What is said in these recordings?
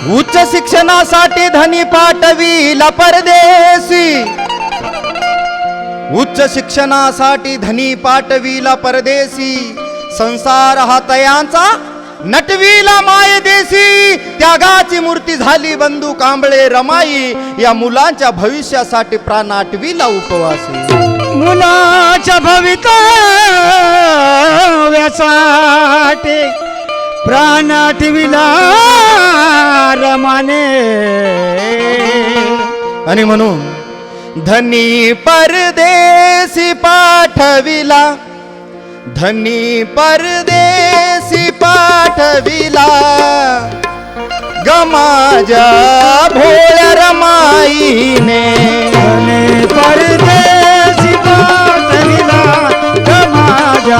उच्च शिक्षणासाठी धनी पाठविला परदेशी, उच्च शिक्षणासाठी धनी पाठविला परदेशी, संसार हा तयांचा नटविला मायदेशी, त्यागाची मूर्ती झाली बंधू कांबळे रमाई, या मुलांच्या भविष्यासाठी प्राण आटविला उपवासी, मुलाच्या भवितव्यासाठी प्राण आटविला रमाने. आणि म्हणून धनी परदेशी पाठविला, धनी परदेशी पाठविला, गमाजा भोळ्या रमाईने. धनी परदेशी पाठविला, गमाजा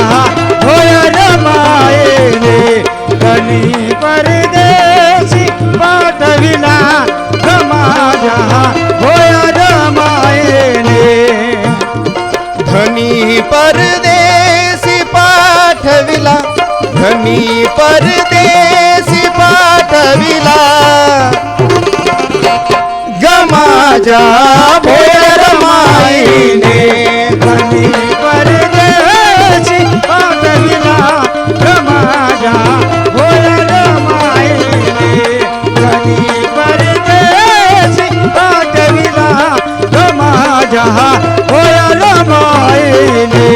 भोळ्या रमाईने. धनी परदेशी पाठविला, गमाजा भोळ्या रमाईने. धनी परदेशी पाठविला, धनी परदेशी पाठविला, गमाजा भोळ्या रमाईने. धनी परदेशी पाठविला, गमाजा भोळ्या रमाईने. धनी परदेशी पाठविला, गमाजा भोळ्या रमाईने.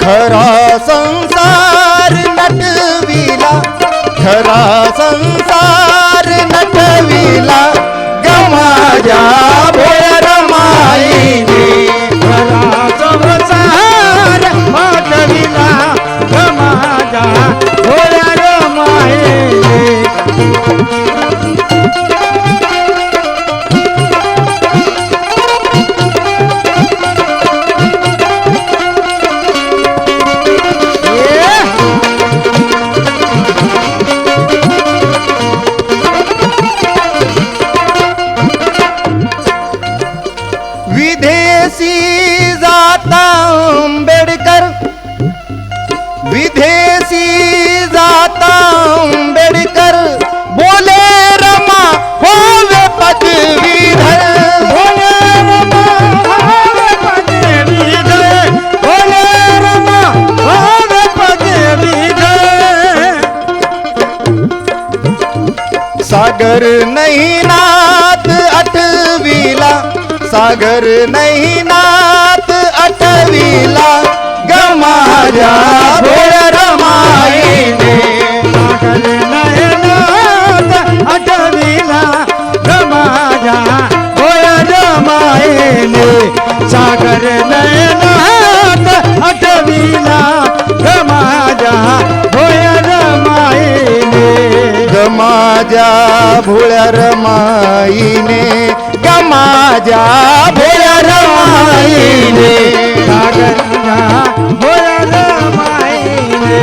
खरा संसार नटविला, खरा संसार नटविला, गमाजा भोळ्या रमाईने. खरा संसार पाठविला, गमाजा भोळ्या रमाईने. विदेशी जाता आंबेडकर, विदेशी जाता आंबेडकर, बोले रमा होवे पदवीधर. भोले रमा होवे पदवीधर, भोले रमा होवे पदवीधर. सागर नहीं नाथ अटविला, सागर नहीं नाथ अटविला, गमाजा भोळ्या रमाईने. सागर नयनात अटविला, गमाजा भोळ्या रमाईने. सागर नयनात अटविला, गमाजा भोळ्या रमाईने. गमाजा भोळ्या रमाईने, गमाजा भोळ्या रमाईने. सागरच्या भोळ्या रमाईने.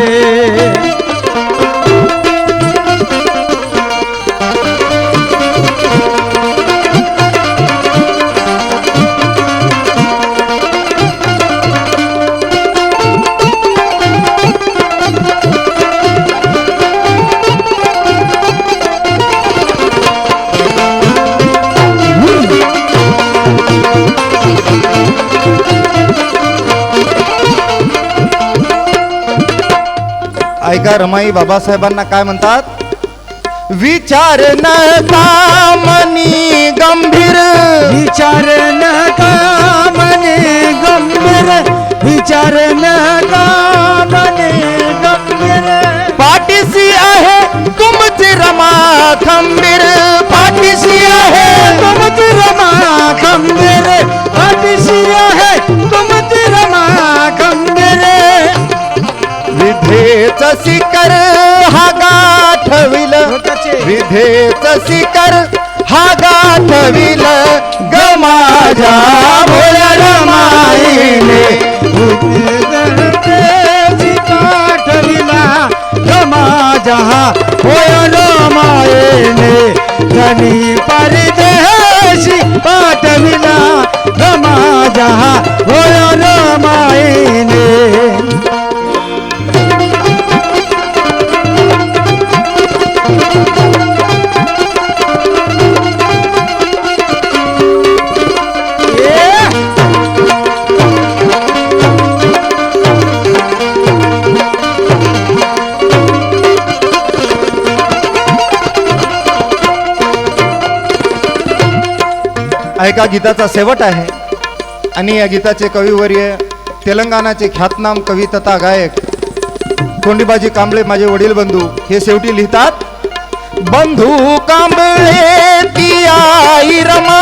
ऐका रमाई बाबासाहेबांना काय म्हणतात. विचार नका मनी गंभीर, विचार नका मने गंभीर, विचार नका मने गंभीर. पाठीशी आहे तुमची रमा खंबीर, पाठीशी आहे तुमची रमा खंबीर, पाठीशी आहे तुमची रमा खंबीर. विधेच शिकर हा गाठविल, विधेच शिकर हा गाठविल, गमाजा भोळ्या रमाईने. विधेची पाठविला, गमाजा भोळ्या रमाईने. धनी परदेशी पाठविला, गमाजा भोळ्या रमाईने. ऐका गीताचा शेवट आहे आणि या गीताचे कविवर्य तेलंगणाचे ख्यातनाम कवी तथा गायक कोंडीबाजी कांबळे माझे वडील बंधू हे शेवटी लिहितात. बंधू कांबळे ती आई रमा,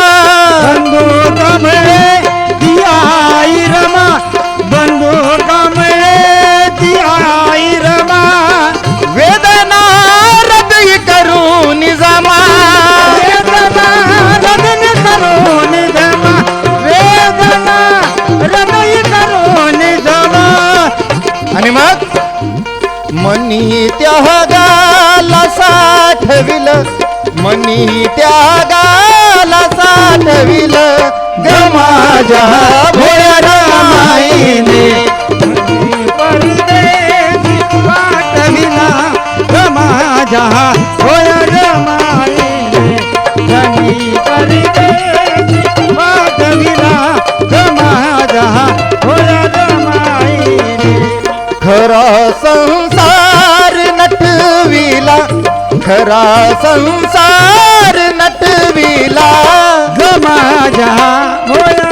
बंधू कांबळे ती आई रमा, बंधू कांबळे ती आई रमा, वेदना हृदय करून जमा, वेदना हृदय करून जमा, वेदना हृदय करून जमा. आणि मग मनी त्यागाला साठविल, मनी त्यागाला साठविल ग माझ्या भोळ्या रमाईने. परदेशी पाठविला ग माझ्या भोळ्या रमाईने, धनी परदेशी पाठविला ग माझ्या भोळ्या रमाईने. खरा संसार नटविला, खरा संसार नटविला ग माझ्या भोळ्या